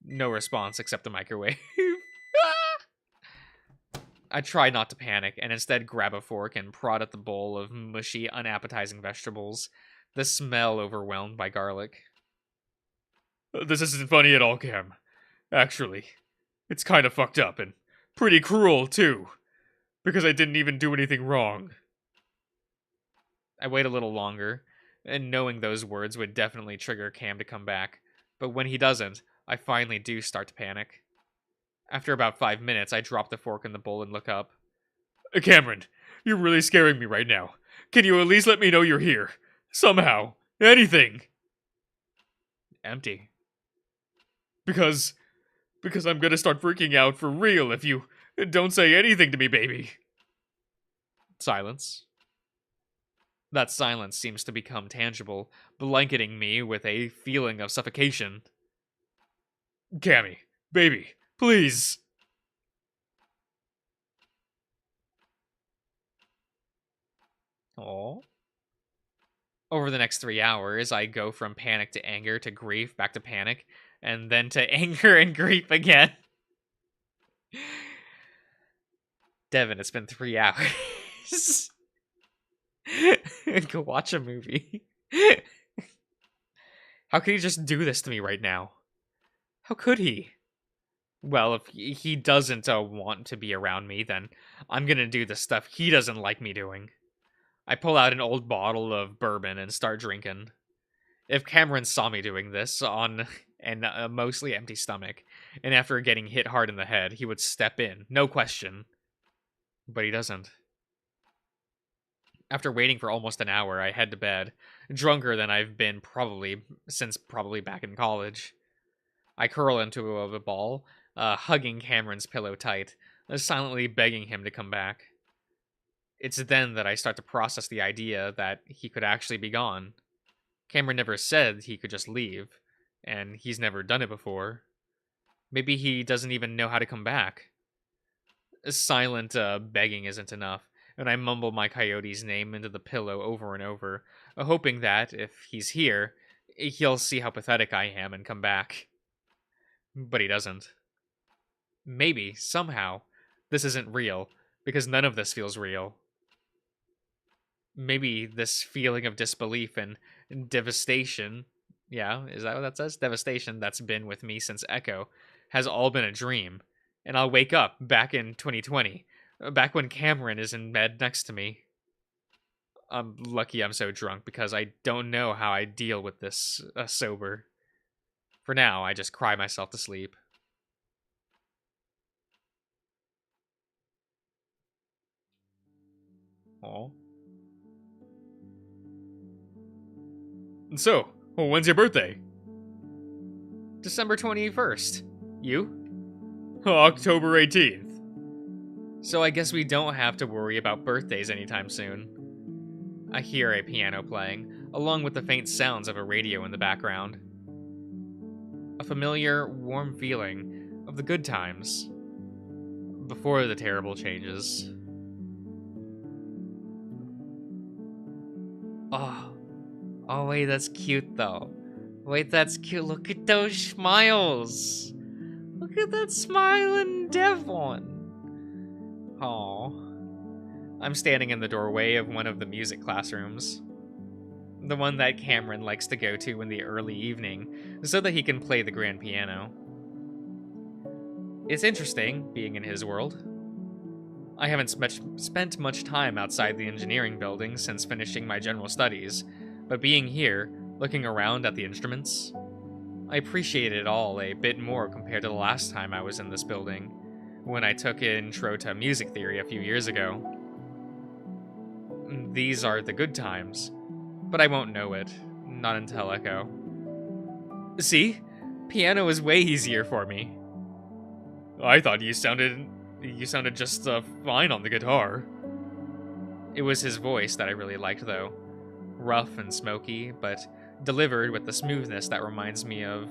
No response except the microwave. I try not to panic and instead grab a fork and prod at the bowl of mushy, unappetizing vegetables, the smell overwhelmed by garlic. This isn't funny at all, Cam. Actually, it's kind of fucked up and pretty cruel, too. Because I didn't even do anything wrong. I wait a little longer, and knowing those words would definitely trigger Cam to come back. But when he doesn't, I finally do start to panic. After about 5 minutes, I drop the fork in the bowl and look up. Cameron, you're really scaring me right now. Can you at least let me know you're here? Somehow. Anything. Empty. Because I'm gonna start freaking out for real if you don't say anything to me, baby. Silence. That silence seems to become tangible, blanketing me with a feeling of suffocation. Cammy, baby, please. Aww. Over the next 3 hours, I go from panic to anger to grief, back to panic, and then to anger and grief again. Devon, it's been 3 hours. Go watch a movie. How could he just do this to me right now? How could he? Well, if he doesn't want to be around me, then I'm gonna do the stuff he doesn't like me doing. I pull out an old bottle of bourbon and start drinking. If Cameron saw me doing this on a mostly empty stomach, and after getting hit hard in the head, he would step in, no question. But he doesn't. After waiting for almost an hour, I head to bed, drunker than I've been since probably back in college. I curl into a ball, hugging Cameron's pillow tight, silently begging him to come back. It's then that I start to process the idea that he could actually be gone. Cameron never said he could just leave, and he's never done it before. Maybe he doesn't even know how to come back. Silent begging isn't enough, and I mumble my coyote's name into the pillow over and over, hoping that, if he's here, he'll see how pathetic I am and come back. But he doesn't. Maybe, somehow, this isn't real, because none of this feels real. Maybe this feeling of disbelief and devastation, yeah, is that what that says? Devastation that's been with me since Echo, has all been a dream, and I'll wake up back in 2020, back when Cameron is in bed next to me. I'm lucky I'm so drunk because I don't know how I deal with this sober. For now, I just cry myself to sleep. Aw. So, when's your birthday? December 21st. You? October 18th. So I guess we don't have to worry about birthdays anytime soon. I hear a piano playing, along with the faint sounds of a radio in the background. A familiar, warm feeling of the good times. Before the terrible changes. Oh wait, that's cute though. Wait, that's cute. Look at those smiles. Look at that smiling Devon. Oh. I'm standing in the doorway of one of the music classrooms. The one that Cameron likes to go to in the early evening so that he can play the grand piano. It's interesting being in his world. I haven't spent much time outside the engineering building since finishing my general studies, but being here, looking around at the instruments, I appreciate it all a bit more compared to the last time I was in this building, when I took Intro to Music Theory a few years ago. These are the good times, but I won't know it, not until Echo. See? Piano is way easier for me. I thought you sounded just fine on the guitar. It was his voice that I really liked, though. Rough and smoky, but delivered with the smoothness that reminds me of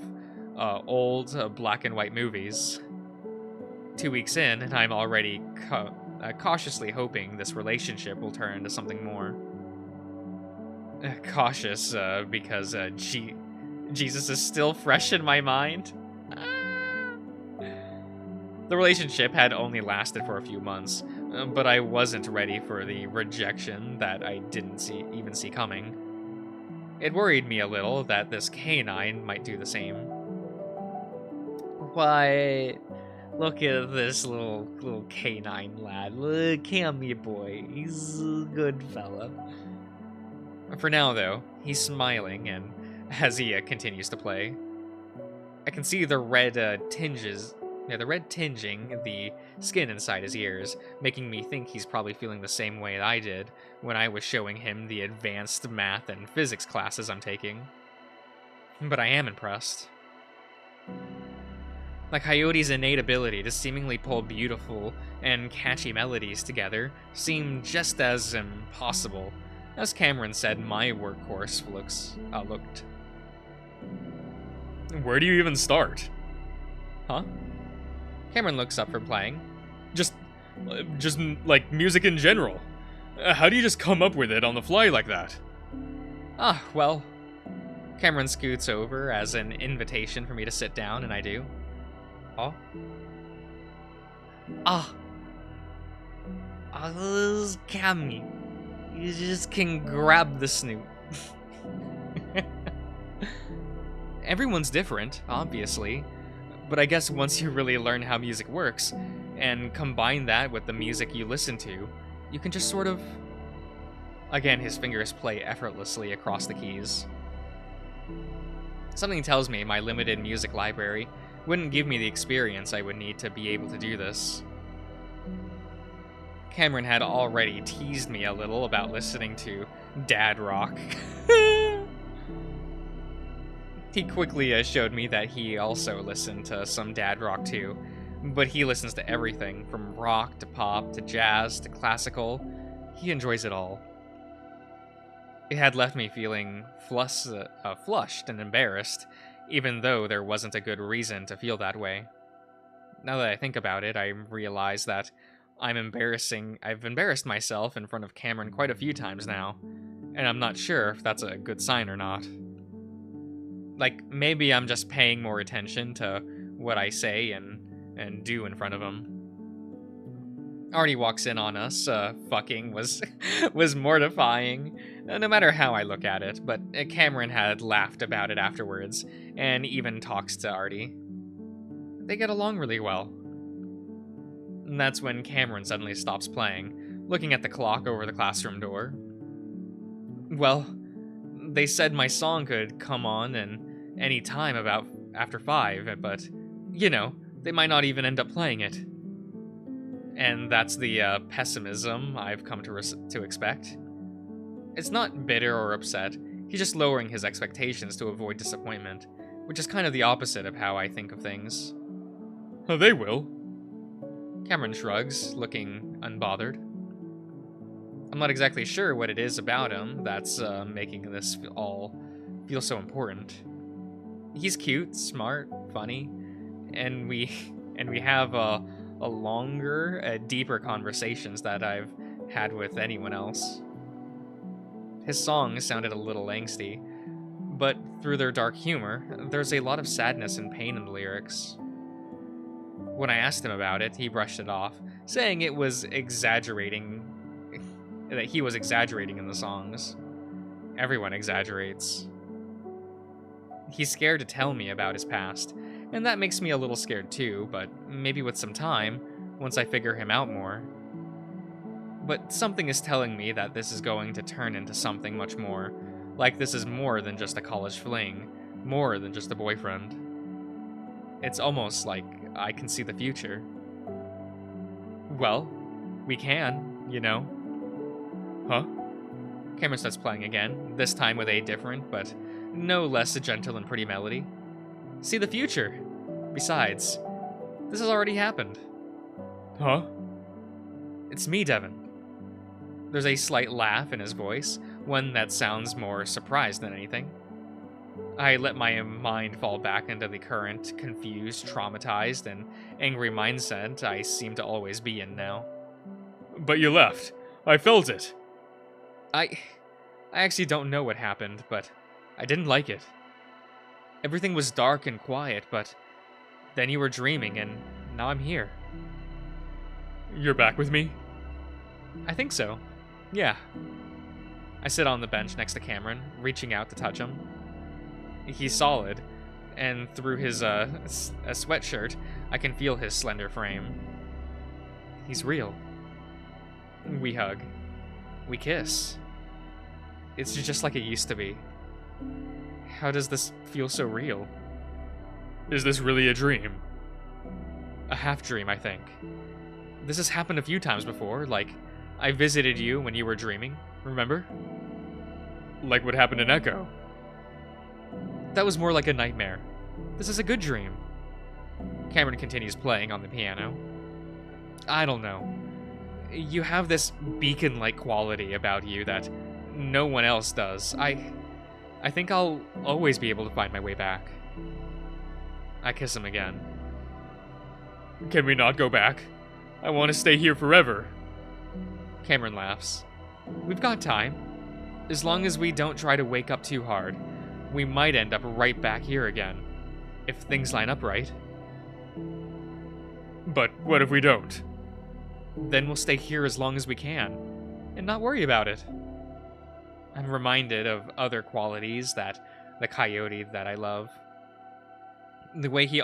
old black and white movies. 2 weeks in, and I'm already cautiously hoping this relationship will turn into something more. Cautious, because Jesus is still fresh in my mind. The relationship had only lasted for a few months, but I wasn't ready for the rejection that I didn't even see coming. It worried me a little that this canine might do the same. Why, look at this little canine lad. Look, come here, boy. He's a good fella. For now, though, he's smiling, and as he continues to play, I can see the red tinging the skin inside his ears, making me think he's probably feeling the same way I did when I was showing him the advanced math and physics classes I'm taking. But I am impressed. The coyote's innate ability to seemingly pull beautiful and catchy melodies together seemed just as impossible as Cameron said my workhorse looked. Where do you even start? Huh? Cameron looks up from playing. Just like music in general. How do you just come up with it on the fly like that? Well. Cameron scoots over as an invitation for me to sit down, and I do. Cammy. You just can grab the snoot. Everyone's different, obviously. But I guess once you really learn how music works, and combine that with the music you listen to, you can just sort of... Again, his fingers play effortlessly across the keys. Something tells me my limited music library wouldn't give me the experience I would need to be able to do this. Cameron had already teased me a little about listening to dad rock. He quickly showed me that he also listened to some dad rock too, but he listens to everything from rock to pop to jazz to classical. He enjoys it all. It had left me feeling flushed and embarrassed, even though there wasn't a good reason to feel that way. Now that I think about it, I realize that I've embarrassed myself in front of Cameron quite a few times now, and I'm not sure if that's a good sign or not. Like, maybe I'm just paying more attention to what I say and do in front of him. Artie walks in on us, fucking was mortifying, no matter how I look at it, but Cameron had laughed about it afterwards, and even talks to Artie. They get along really well. And that's when Cameron suddenly stops playing, looking at the clock over the classroom door. Well, they said my song could come on any time about after 5, but, you know, they might not even end up playing it. And that's the pessimism I've come to expect. It's not bitter or upset, he's just lowering his expectations to avoid disappointment, which is kind of the opposite of how I think of things. Oh, they will. Cameron shrugs, looking unbothered. I'm not exactly sure what it is about him that's making this all feel so important. He's cute, smart, funny, and we have longer, deeper conversations that I've had with anyone else. His songs sounded a little angsty, but through their dark humor, there's a lot of sadness and pain in the lyrics. When I asked him about it, he brushed it off, saying that he was exaggerating in the songs. Everyone exaggerates. He's scared to tell me about his past, and that makes me a little scared too, but maybe with some time, once I figure him out more. But something is telling me that this is going to turn into something much more, like this is more than just a college fling, more than just a boyfriend. It's almost like I can see the future. Well, we can, you know. Huh? Cameron starts playing again, this time with a different, but no less gentle and pretty melody. See the future. Besides, this has already happened. Huh? It's me, Devon. There's a slight laugh in his voice, one that sounds more surprised than anything. I let my mind fall back into the current, confused, traumatized, and angry mindset I seem to always be in now. But you left. I felt it. I actually don't know what happened, but I didn't like it. Everything was dark and quiet, but then you were dreaming, and now I'm here. You're back with me? I think so. Yeah. I sit on the bench next to Cameron, reaching out to touch him. He's solid, and through his a sweatshirt, I can feel his slender frame. He's real. We hug. We kiss. It's just like it used to be. How does this feel so real? Is this really a dream? A half-dream, I think. This has happened a few times before, like I visited you when you were dreaming, remember? Like what happened in Echo? That was more like a nightmare. This is a good dream. Cameron continues playing on the piano. I don't know. You have this beacon-like quality about you that no one else does. I think I'll always be able to find my way back. I kiss him again. Can we not go back? I want to stay here forever. Cameron laughs. We've got time. As long as we don't try to wake up too hard, we might end up right back here again. If things line up right. But what if we don't? Then we'll stay here as long as we can, and not worry about it. I'm reminded of other qualities that the coyote that I love. The way he's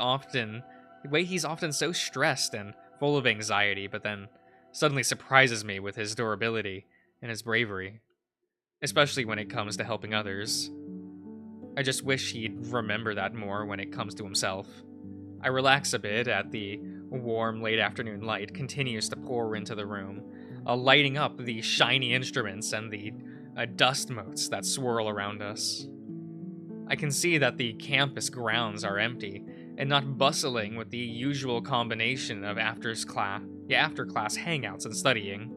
often so stressed and full of anxiety, but then suddenly surprises me with his durability and his bravery, especially when it comes to helping others. I just wish he'd remember that more when it comes to himself. I relax a bit at the warm late afternoon light continues to pour into the room, lighting up the shiny instruments and the dust motes that swirl around us. I can see that the campus grounds are empty and not bustling with the usual combination of after-class hangouts and studying.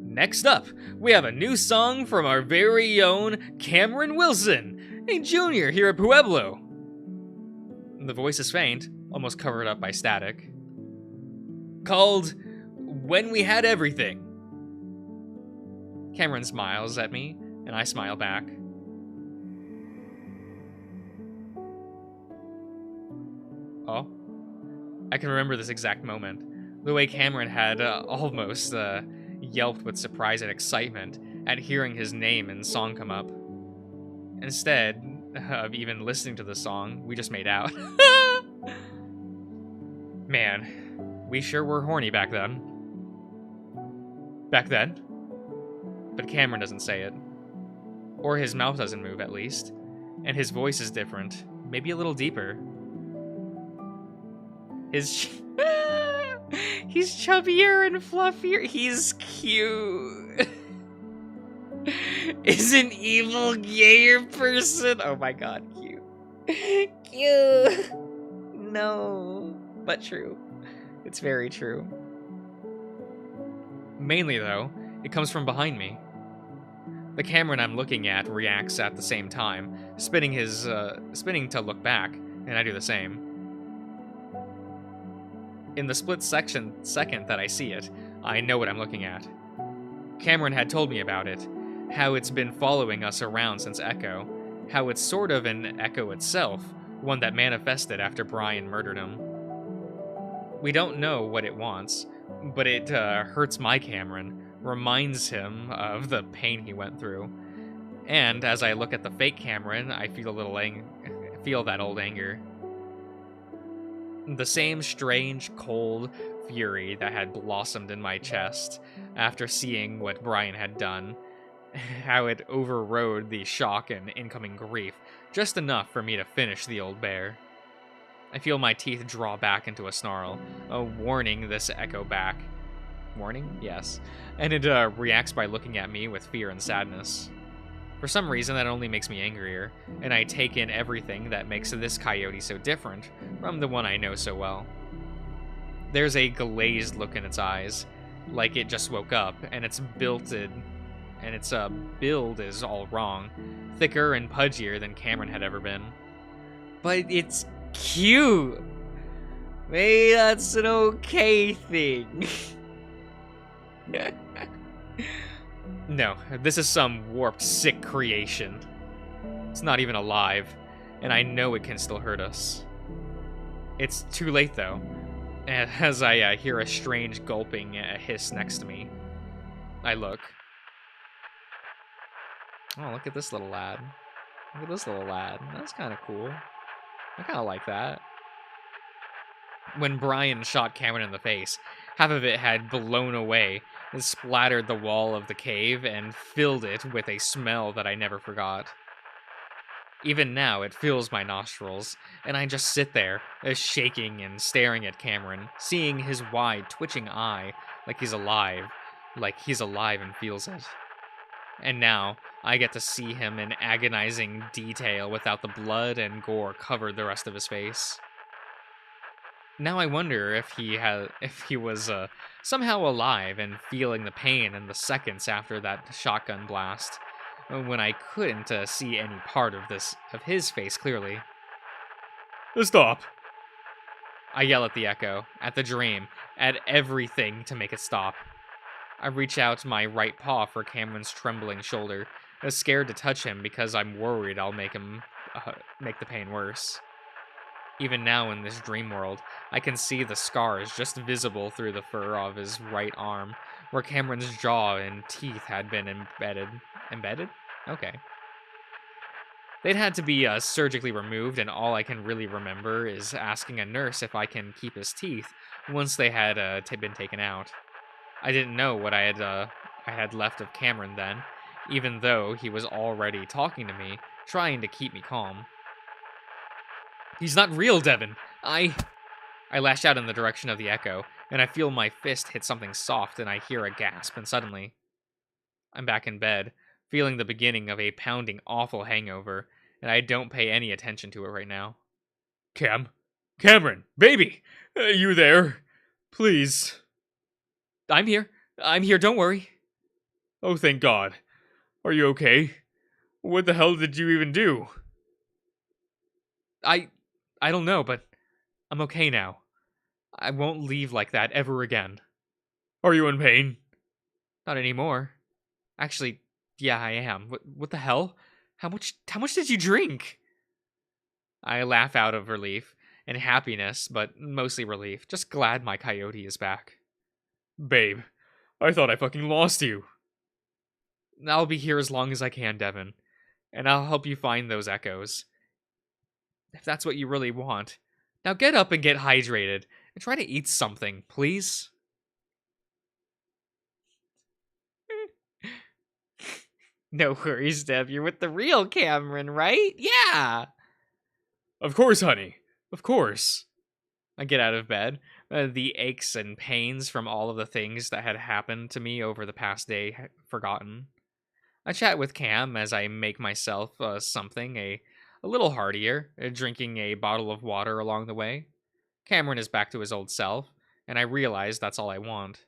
Next up, we have a new song from our very own Cameron Wilson, a junior here at Pueblo. The voice is faint, almost covered up by static. Called When We Had Everything. Cameron smiles at me, and I smile back. Oh, I can remember this exact moment. The way Cameron had almost yelped with surprise and excitement at hearing his name and song come up. Instead of even listening to the song, we just made out. Man, we sure were horny back then. Back then? But Cameron doesn't say it. Or his mouth doesn't move, at least. And his voice is different. Maybe a little deeper. He's chubbier and fluffier. He's cute. Is an evil gayer person. Oh my god, cute. Cute. No. But true. It's very true. Mainly, though, it comes from behind me. The Cameron I'm looking at reacts at the same time, spinning to look back, and I do the same. In the split second that I see it, I know what I'm looking at. Cameron had told me about it, how it's been following us around since Echo, how it's sort of an Echo itself, one that manifested after Brian murdered him. We don't know what it wants, but it hurts my Cameron, reminds him of the pain he went through. And as I look at the fake Cameron, I feel feel that old anger. The same strange, cold fury that had blossomed in my chest after seeing what Brian had done, how it overrode the shock and incoming grief, just enough for me to finish the old bear. I feel my teeth draw back into a snarl, warning this Echo back. Warning? Yes. And it reacts by looking at me with fear and sadness. For some reason, that only makes me angrier, and I take in everything that makes this coyote so different from the one I know so well. There's a glazed look in its eyes, like it just woke up, and its build is all wrong, thicker and pudgier than Cameron had ever been. But it's cute! Maybe that's an okay thing. No, this is some warped, sick creation. It's not even alive, and I know it can still hurt us. It's too late, though, as I hear a strange gulping hiss next to me. I look. Oh, look at this little lad. Look at this little lad. That's kind of cool. I kind of like that. When Brian shot Cameron in the face, half of it had blown away and splattered the wall of the cave and filled it with a smell that I never forgot. Even now, it fills my nostrils, and I just sit there, shaking and staring at Cameron, seeing his wide, twitching eye like he's alive and feels it. And now, I get to see him in agonizing detail without the blood and gore covered the rest of his face. Now I wonder if he was somehow alive and feeling the pain in the seconds after that shotgun blast, when I couldn't see any part of his face clearly. Stop! I yell at the Echo, at the dream, at everything to make it stop. I reach out my right paw for Cameron's trembling shoulder, scared to touch him because I'm worried I'll make the pain worse. Even now in this dream world, I can see the scars just visible through the fur of his right arm, where Cameron's jaw and teeth had been embedded. Embedded? Okay. They'd had to be surgically removed, and all I can really remember is asking a nurse if I can keep his teeth once they had been taken out. I didn't know what I had left of Cameron then, even though he was already talking to me, trying to keep me calm. He's not real, Devon. I lash out in the direction of the Echo, and I feel my fist hit something soft, and I hear a gasp, and suddenly, I'm back in bed, feeling the beginning of a pounding, awful hangover, and I don't pay any attention to it right now. Cameron, baby, you there? Please. I'm here. I'm here, don't worry. Oh, thank God. Are you okay? What the hell did you even do? I don't know, but I'm okay now. I won't leave like that ever again. Are you in pain? Not anymore. Actually, yeah, I am. What the hell? How much did you drink? I laugh out of relief and happiness, but mostly relief. Just glad my coyote is back. Babe, I thought I fucking lost you. I'll be here as long as I can, Devon, and I'll help you find those echoes. If that's what you really want. Now get up and get hydrated, and try to eat something, please. No worries, Dev. You're with the real Cameron, right? Yeah! Of course, honey. Of course. I get out of bed. The aches and pains from all of the things that had happened to me over the past day forgotten. I chat with Cam as I make myself something a little heartier, drinking a bottle of water along the way. Cameron is back to his old self, and I realize that's all I want.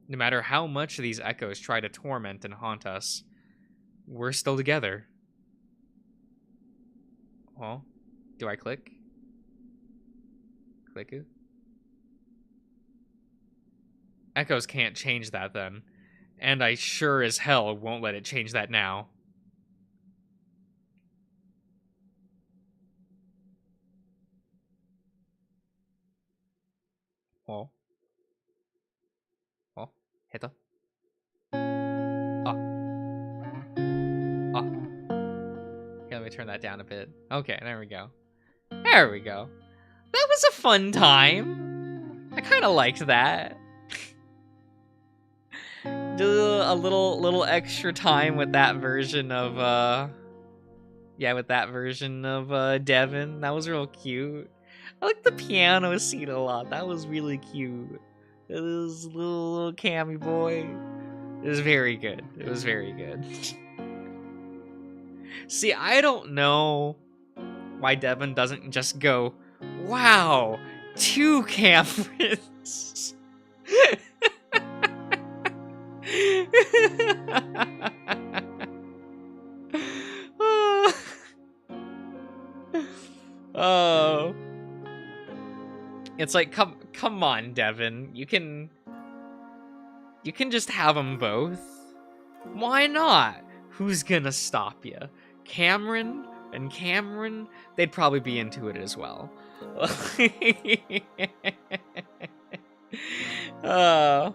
No matter how much these echoes try to torment and haunt us, we're still together. Well, do I click? Click it? Echoes can't change that then, and I sure as hell won't let it change that now. Oh. Oh, hit the. Oh. Oh. Okay, let me turn that down a bit. Okay, there we go. There we go. That was a fun time. I kind of liked that. Do a little extra time with that version of with that version of Devon. That was real cute. I like the piano scene a lot. That was really cute. It was little Cammy boy. It was very good. It was very good. See, I don't know why Devon doesn't just go, wow, 2 Camerons. Oh. It's like, come on, Devon. You can just have them both. Why not? Who's gonna stop you? Cameron and Cameron, they'd probably be into it as well. Oh.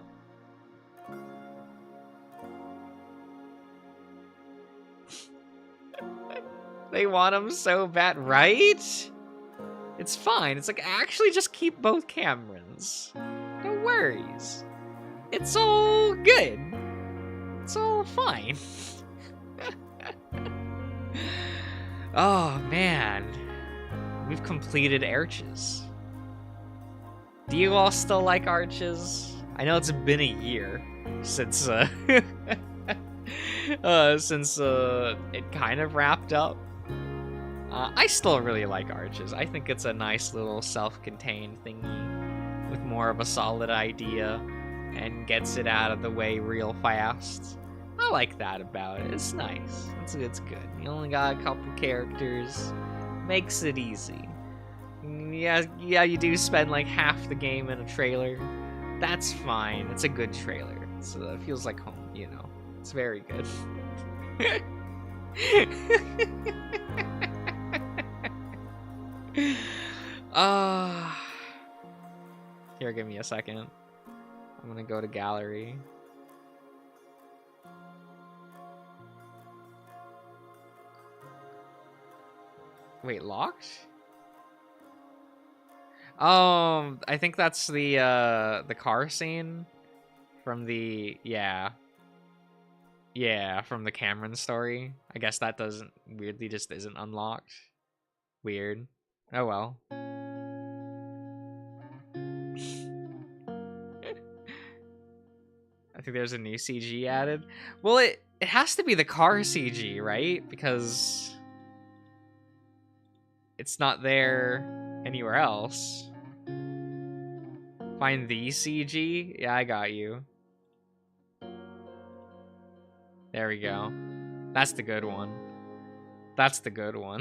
They want them so bad, right? It's fine. It's like, actually just keep both Camerons. No worries. It's all good. It's all fine. Oh, man. We've completed Arches. Do you all still like Arches? I know it's been a year since, since it kind of wrapped up. I still really like Arches. I think it's a nice little self-contained thingy with more of a solid idea and gets it out of the way real fast. I like that about it. It's nice. It's good. You only got a couple characters. Makes it easy. Yeah, you do spend like half the game in a trailer. That's fine. It's a good trailer. So it feels like home, you know. It's very good. Here, give me a second. I'm gonna go to gallery. Wait, locked? I think that's the car scene from the from the Cameron story. I guess that doesn't weirdly just isn't unlocked. Weird. Oh well. think there's a new CG added. Well, it has to be the car CG, right? Because it's not there anywhere else. Find the CG? Yeah, I got you. There we go. That's the good one. That's the good one.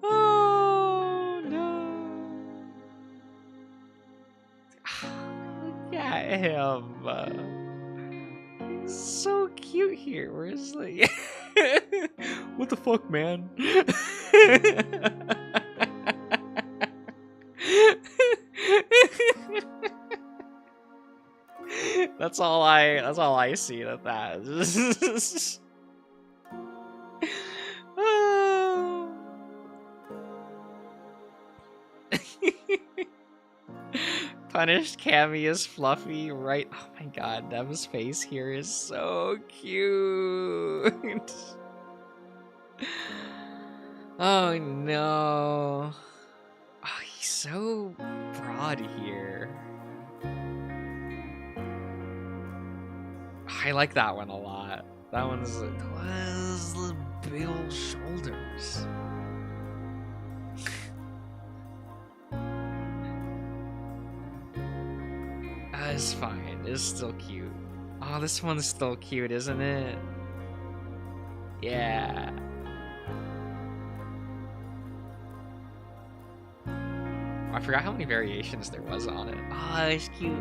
Oh no! Look at him. He's so cute here. Where's like, what the fuck, man? That's all I see of that. Oh. Punished Cammy is fluffy, right? Oh my god, Dev's face here is so cute. Oh no. Oh, he's so broad here. I like that one a lot. That one's those the big old shoulders. It's fine. It's still cute. Oh, this one's still cute, isn't it? Yeah. I forgot how many variations there was on it. Oh, it's cute.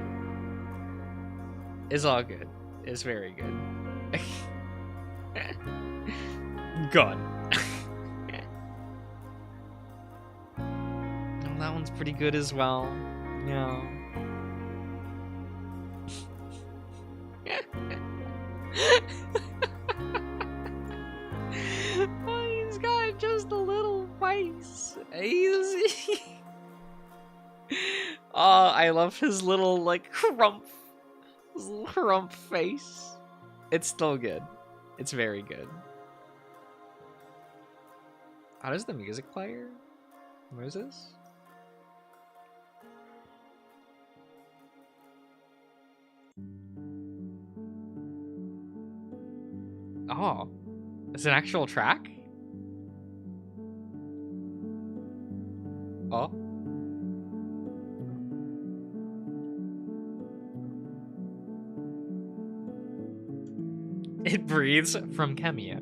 It's all good. It's very good. Gone. Oh, that one's pretty good as well. Yeah. Oh, he's got just a little face. Oh, I love his little like crump face. It's still good. It's very good. How does the music player? What is this? Oh, it's an actual track? Oh. It breathes from Kemia.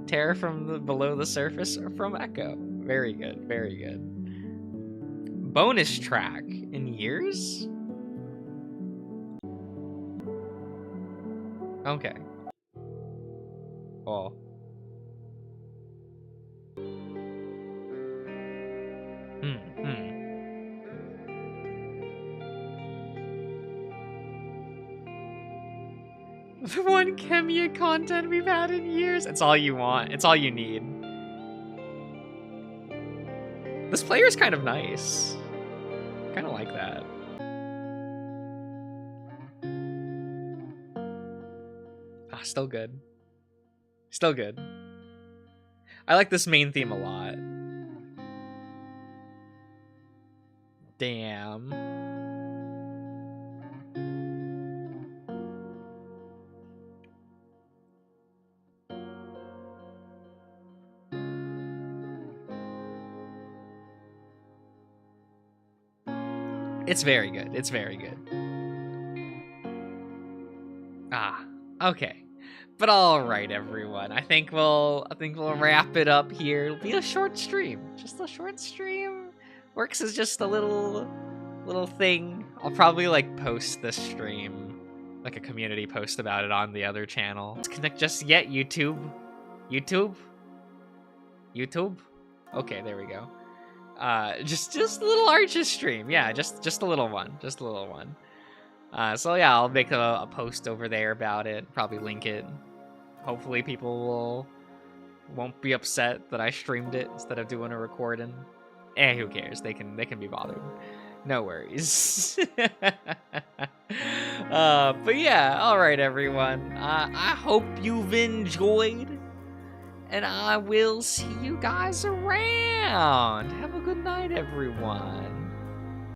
Terror from below the surface from Echo. Very good, very good. Bonus track in years? Okay. Oh. The one Kemia content we've had in years. It's all you want. It's all you need. This player's kind of nice. Kind of like that. Ah, still good. Still good. I like this main theme a lot. Damn. It's very good. It's very good. Ah, okay. But all right, everyone. I think we'll wrap it up here. It'll be a short stream. Just a short stream. Works as just a little thing. I'll probably like post this stream, like a community post about it on the other channel. Let's connect just yet, YouTube. YouTube? Okay, there we go. Just a little Arches stream. Yeah, just a little one. Just a little one. So yeah, I'll make a post over there about it. Probably link it. Hopefully people won't be upset that I streamed it instead of doing a recording. Who cares? They can be bothered. No worries. But yeah, alright everyone. I hope you've enjoyed. And I will see you guys around. Have a good night, everyone.